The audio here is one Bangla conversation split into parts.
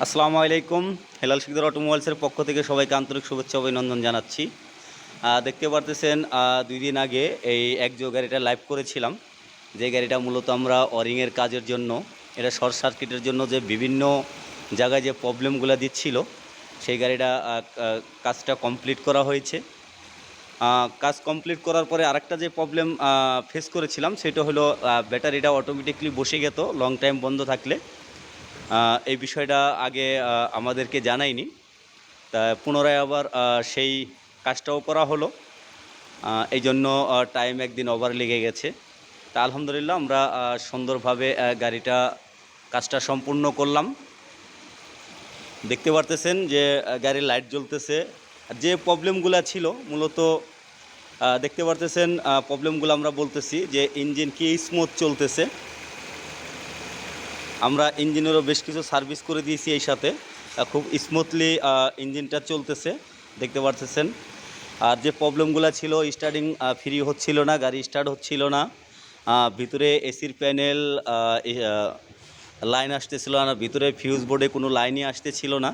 আসসালামু আলাইকুম। হেলাল শিকদার অটোমোবাইলসের পক্ষ থেকে সবাইকে আন্তরিক শুভেচ্ছা অভিনন্দন জানাচ্ছি। দেখতে পারতেছেন ২ দিন আগে এই একজো গাড়িটা লাইভ করেছিলাম। যে গাড়িটা মূলত আমরা ওয়ারিংয়ের কাজের জন্য, এটা শর্ট সার্কিটের জন্য যে বিভিন্ন জায়গায় যে প্রবলেমগুলো দিচ্ছিল, সেই গাড়িটা কাজটা কমপ্লিট করা হয়েছে। কাজ কমপ্লিট করার পরে আরেকটা যে প্রবলেম ফেস করেছিলাম সেটা হলো ব্যাটারিটা অটোমেটিকলি বসে যেত লং টাইম বন্ধ থাকলে। এই বিষয়টা আগে আমাদেরকে জানায়নি, তা পুনরায় আবার সেই কাজটাও করা হলো। এই জন্য টাইম একদিন ওভার লেগে গেছে। তা আলহামদুলিল্লাহ আমরা সুন্দরভাবে গাড়িটা কাজটা সম্পূর্ণ করলাম। দেখতে পারতেছেন যে গাড়ির লাইট জ্বলতেছে। যে প্রবলেমগুলো ছিল মূলত দেখতে পারতেছেন, প্রবলেমগুলো আমরা বলতেছি যে ইঞ্জিন কি স্মুথ চলতেছে। আমরা ইঞ্জিনেরও বেশ কিছু সার্ভিস করে দিয়েছি, এই সাথে খুব স্মুথলি ইঞ্জিনটা চলতেছে দেখতে পারতেছেন। আর যে প্রবলেমগুলো ছিল, স্টার্টিং ফ্রি হচ্ছিল না, গাড়ি স্টার্ট হচ্ছিল না, ভিতরে এসির প্যানেল লাইন আসতেছিল না, ভিতরে ফিউজ বোর্ডে কোনো লাইনই আসতেছিল না।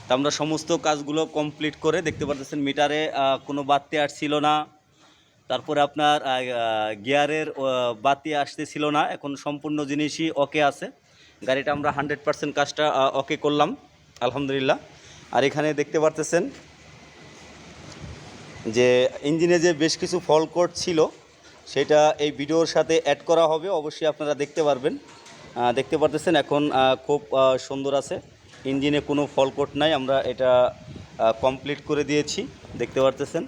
তা আমরা সমস্ত কাজগুলো কমপ্লিট করে দেখতে পারতেছেন মিটারে কোনো বাতি আসছিল না। তারপরে আপনার গিয়ারের বাতি আসতেছিল না। এখন সম্পূর্ণ জিনিসই ওকে আছে। গাড়িটা আমরা 100% কাজটা ওকে করলাম আলহামদুলিল্লাহ। আর এখানে দেখতে পারতেছেন যে ইঞ্জিনে যে বেশ কিছু ফল্ট কোড ছিল, সেটা এই ভিডিওর সাথে অ্যাড করা হবে, অবশ্যই আপনারা দেখতে পারবেন। দেখতে পারতেছেন এখন খুব সুন্দর আছে, ইঞ্জিনে কোনো ফল্ট কোড নাই। আমরা এটা কমপ্লিট করে দিয়েছি দেখতে পারতেছেন।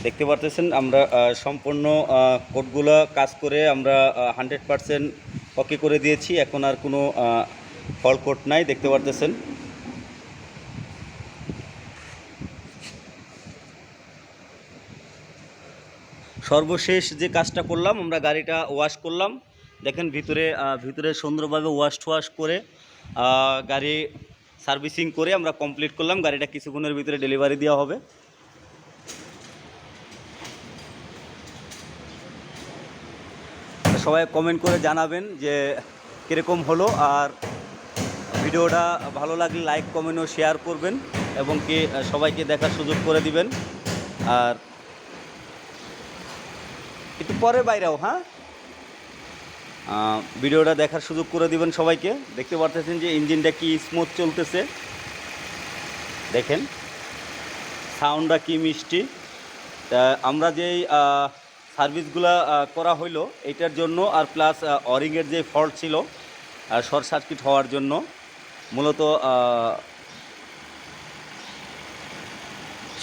দেখতে পারতেছেন আমরা সম্পূর্ণ কোডগুলো কাজ করে আমরা 100% ওকে করে দিয়েছি। এখন আর কোনো ফল্ট কোড নাই দেখতে পারতেছেন। সর্বশেষ যে কাজটা করলাম, আমরা গাড়িটা ওয়াশ করলাম। দেখেন ভিতরে সুন্দরভাবে ওয়াশ করে গাড়ি সার্ভিসিং করে আমরা কমপ্লিট করলাম। গাড়িটা কিছুক্ষণের ভিতরে ডেলিভারি দেওয়া হবে। সবাই কমেন্ট করে জানাবেন যে কীরকম হলো, আর ভিডিওটা ভালো লাগলে লাইক কমেন্ট ও শেয়ার করবেন এবং কি সবাইকে দেখার সুযোগ করে দিবেন। আর একটু পরে বাইরেও ভিডিওটা দেখার সুযোগ করে দিবেন সবাইকে। দেখতে পারতেছেন যে ইঞ্জিনটা কি স্মুথ চলতেছে, দেখেন সাউন্ডটা কি মিষ্টি। তা আমরা যেই সার্ভিসগুলো করা হইলো এটার জন্য, আর প্লাস ওয়ারিংয়ের যে ফল্ট ছিল শর্ট সার্কিট হওয়ার জন্য, মূলত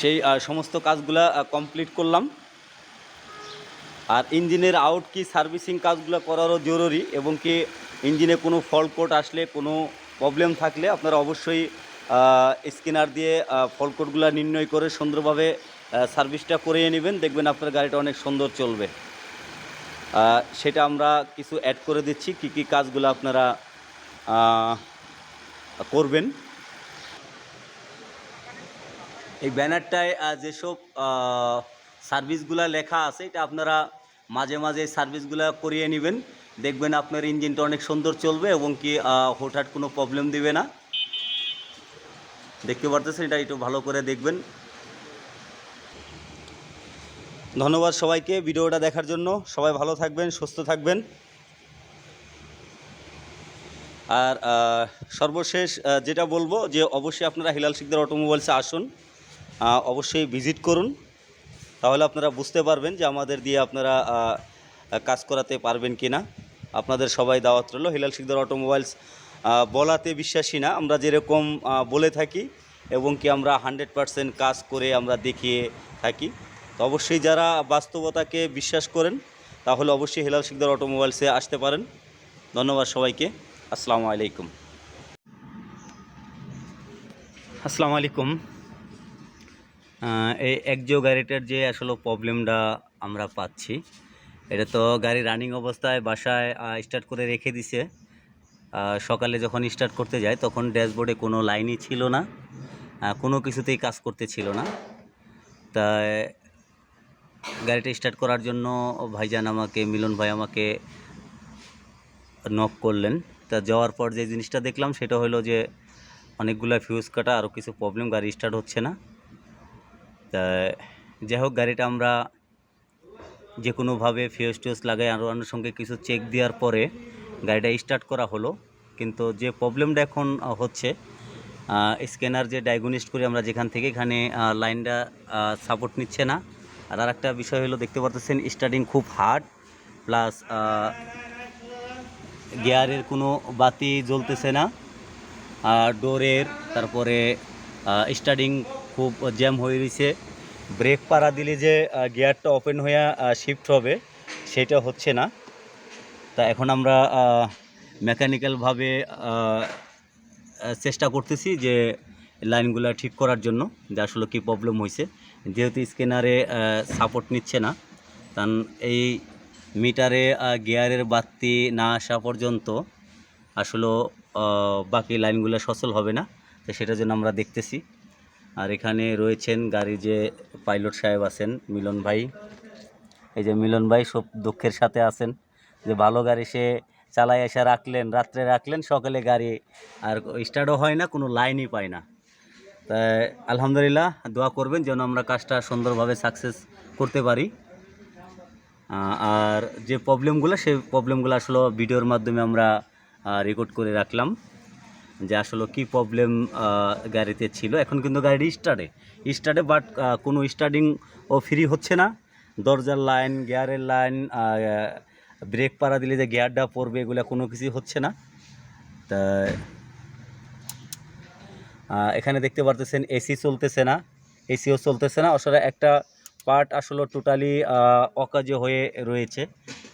সেই সমস্ত কাজগুলা কমপ্লিট করলাম। আর ইঞ্জিনের আউট কি সার্ভিসিং কাজগুলো করারও জরুরি, এবং কি ইঞ্জিনে কোনো ফল্ট কোড আসলে, কোনো প্রবলেম থাকলে আপনারা অবশ্যই স্ক্যানার দিয়ে ফল্ট কোডগুলো নির্ণয় করে সুন্দরভাবে সার্ভিসটা করিয়ে নেবেন। দেখবেন আপনার গাড়িটা অনেক সুন্দর চলবে। সেটা আমরা কিছু অ্যাড করে দিচ্ছি, কি কি কাজগুলো আপনারা করবেন। এই ব্যানারটায় যেসব সার্ভিসগুলো লেখা আছে, এটা আপনারা মাঝে মাঝে সার্ভিসগুলো করিয়ে নেবেন। দেখবেন আপনার ইঞ্জিনটা অনেক সুন্দর চলবে এবং কি হঠাৎ কোনো প্রবলেম দিবে না। দেখতে পারতেছেন, এটা একটু ভালো করে দেখবেন। ধন্যবাদ সবাইকে ভিডিওটা দেখার জন্য। সবাই ভালো থাকবেন, সুস্থ থাকবেন। আর সর্বশেষ যেটা বলবো যে অবশ্যই আপনারা হিলাল শিকদার অটোমোবাইলসে আসুন, অবশ্যই ভিজিট করুন, তাহলে আপনারা বুঝতে পারবেন যে আমাদের দিয়ে আপনারা কাজ করাতে পারবেন কি না। আপনাদের সবাই দাওয়াত রইল। হিলাল শিকদার অটোমোবাইলস বলাতে বিশ্বাসী না, আমরা যেরকম বলে থাকি এবং কি আমরা 100% কাজ করে আমরা দেখিয়ে থাকি। তো অবশ্যই যারা বাস্তবতাকে বিশ্বাস করেন তাহলে অবশ্যই হিলাল শিকদার অটোমোবাইলসে আসতে পারেন। ধন্যবাদ সবাইকে। আসসালামু আলাইকুম। আসসালামু আলাইকুম। এই একজো গাড়িটার যে আসলে প্রবলেমটা আমরা পাচ্ছি, এটা তো গাড়ি রানিং অবস্থায় বাসায় স্টার্ট করে রেখে দিছে। সকালে যখন স্টার্ট করতে যায় তখন ড্যাশবোর্ডে কোনো লাইনই ছিল না, কোনো কিছুতেই কাজ করতে ছিল না। তাই গাড়িটা স্টার্ট করার জন্য ভাইজান আমাকে, মিলন ভাই আমাকে নক করলেন। তা যাওয়ার পর যে জিনিসটা দেখলাম সেটা হলো যে অনেকগুলো ফিউজ কাটা, আরও কিছু প্রবলেম, গাড়ি স্টার্ট হচ্ছে না। তা যাই হোক, গাড়িটা আমরা যে কোনোভাবে ফিউজ টিউজ লাগাই আরও সঙ্গে কিছু চেক দেওয়ার পরে গাড়িটা স্টার্ট করা হলো। কিন্তু যে প্রবলেমটা এখন হচ্ছে, স্ক্যানার যে ডায়াগনিস্ট করি আমরা যেখান থেকে, এখানে লাইনটা সাপোর্ট নিচ্ছে না। আর একটা বিষয় হলো, দেখতে পাচ্ছেন স্টার্টিং খুব হার্ড, প্লাস গিয়ারের কোনো বাতি জ্বলতেছে না, ডোরের, তারপরে স্টার্টিং খুব জ্যাম হয়ে রয়েছে। ব্রেক পাড়া দিলে যে গিয়ারটা ওপেন হয়ে শিফট হবে সেটা হচ্ছে না। তা এখন আমরা মেকানিক্যালভাবে চেষ্টা করতেছি যে লাইনগুলো ঠিক করার জন্য, যে আসলে কী প্রবলেম হয়েছে। যেহেতু স্ক্যানারে সাপোর্ট নিচ্ছে না, কারণ এই মিটারে গিয়ারের বাতি না আসা পর্যন্ত আসলে বাকি লাইনগুলো সচল হবে না। তো সেটার জন্য আমরা দেখতেছি। আর এখানে রয়েছেন গাড়ির যে পাইলট সাহেব আছেন, মিলন ভাই। এই যে মিলন ভাই সব দুঃখের সাথে আছেন যে ভালো গাড়ি সে চালায় এসে রাখলেন, রাত্রে রাখলেন, সকালে গাড়ি আর স্টার্টও হয় না, কোনো লাইনই পায় না। তাই আলহামদুলিল্লাহ, দোয়া করবেন যেন আমরা কাজটা সুন্দরভাবে সাকসেস করতে পারি। আর যে প্রবলেমগুলো, সেই প্রবলেমগুলো আসলে ভিডিওর মাধ্যমে আমরা রেকর্ড করে রাখলাম, যে আসলে কী প্রবলেম গাড়িতে ছিল। এখন কিন্তু গাড়িটি স্টার্টে বাট কোনো স্টার্টিং ও ফ্রি হচ্ছে না। দরজার লাইন, গিয়ারের লাইন, ব্রেক পাড়া দিলে যে গিয়ারটা পড়বে, এগুলো কোনো কিছুই হচ্ছে না। তা এখানে দেখতে পারতেছেন এসি চলতেছে না, এসিও চলতেছে না। আসলে একটা পার্ট আসলে টোটালি অকাজে হয়ে রয়েছে।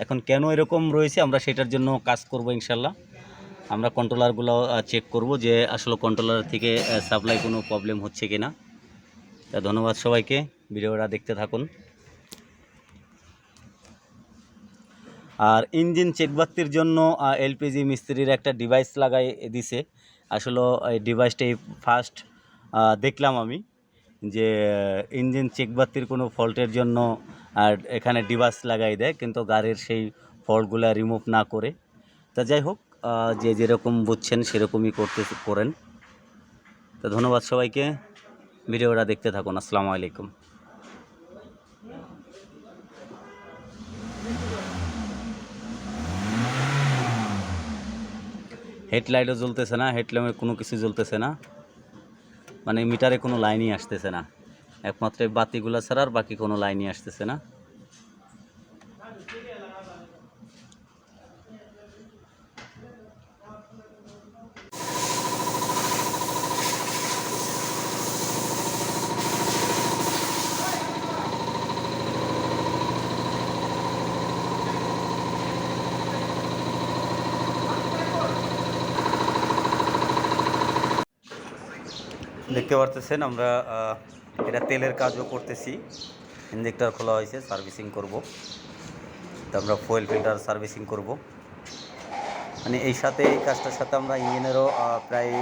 এখন কেন এরকম রয়েছে আমরা সেটার জন্য কাজ করব ইনশাল্লাহ। আমরা কন্ট্রোলারগুলো চেক করব যে আসলে কন্ট্রোলার থেকে সাপ্লাই কোনো প্রবলেম হচ্ছে কি না। তা ধন্যবাদ সবাইকে, ভিডিওটা দেখতে থাকুন। আর ইঞ্জিন চেকবাতির জন্য এলপিজি মিস্ত্রির একটা ডিভাইস লাগাই দিছে। আসলে এই ডিভাইসটাই ফার্স্ট দেখলাম আমি, যে ইঞ্জিন চেকবাতির কোনো ফল্টের জন্য আর এখানে ডিভাইস লাগাই দেয়, কিন্তু গাড়ির সেই ফল্টগুলো রিমুভ না করে। তা যাই হোক, যে যেরকম বুঝছেন সেরকমই করেন। তো ধন্যবাদ সবাইকে, ভিডিওটা দেখতে থাকুন। আসসালামু আলাইকুম। হেডলাইটও জ্বলতেছে না, হেডল্যাম্পে কোনো কিছু জ্বলতেছে না, মানে মিটারে কোনো লাইনই আসতেছে না। একমাত্র এই বাতিগুলো ছাড়া আর বাকি কোনো লাইনই আসতেছে না। দেখতে পারতেছেন আমরা এটা তেলের কাজও করতেছি। ইঞ্জেক্টর খোলা হয়েছে, সার্ভিসিং করব। তো আমরা ফুয়েল ফিল্টার সার্ভিসিং করব। মানে এই কাজটার সাথে আমরা ইঞ্জিনেরও প্রায়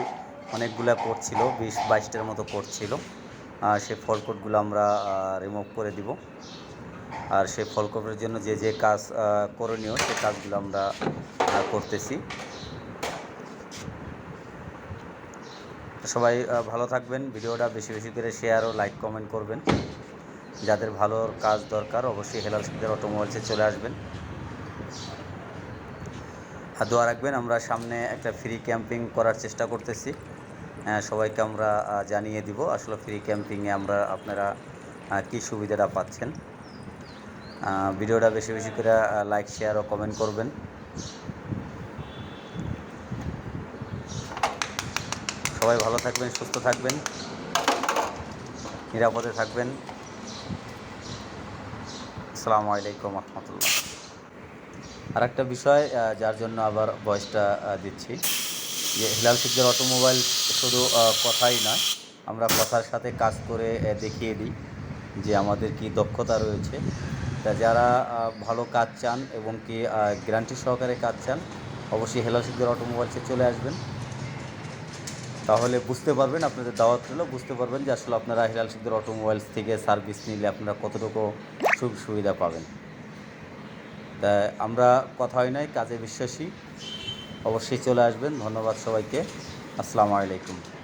অনেকগুলো কোড ছিল, 20-22টার মতো কোড ছিল। সেই ফল কোডগুলো আমরা রিমুভ করে দিব। আর সেই ফল কোডের জন্য যে কাজ করণীয়, সেই কাজগুলো আমরা করতেছি। সবাই ভালো থাকবেন। ভিডিওটা বেশি বেশি করে শেয়ার ও লাইক কমেন্ট করবেন। যাদের ভালো কাজ দরকার অবশ্যই হেলাল শিকদার অটোমোবাইলসে চলে আসবেন। আর দোয়া রাখবেন, আমরা সামনে একটা ফ্রি ক্যাম্পিং করার চেষ্টা করতেছি। সবাইকে আমরা জানিয়ে দিব আসলে ফ্রি ক্যাম্পিংয়ে আপনারা কী সুবিধাটা পাচ্ছেন। ভিডিওটা বেশি বেশি করে লাইক শেয়ার ও কমেন্ট করবেন। সবাই ভালো থাকবেন, সুস্থ থাকবেন, নিরাপদে থাকবেন। আসসালামু আলাইকুম রহমতুল্লাহ। আর একটা বিষয় যার জন্য আবার ভয়েসটা দিচ্ছি, যে হেলাল শিকদার অটোমোবাইল শুধু কথাই নয়, আমরা কথার সাথে কাজ করে দেখিয়ে দিই যে আমাদের কি দক্ষতা রয়েছে। তা যারা ভালো কাজ চান এবং কি গ্যারান্টি সহকারে কাজ চান, অবশ্যই হেলাল শিকদার অটোমোবাইলসে চলে আসবেন। তাহলে বুঝতে পারবেন, আপনাদের দাওয়াত হলো, বুঝতে পারবেন যে আসলে আপনারা হেলাল শিকদার অটোমোবাইলস থেকে সার্ভিস নিলে আপনারা কতটুকু সুবিধা পাবেন। তা আমরা কথাই নয়, কাজে বিশ্বাসী। অবশ্যই চলে আসবেন। ধন্যবাদ সবাইকে। আসসালামু আলাইকুম।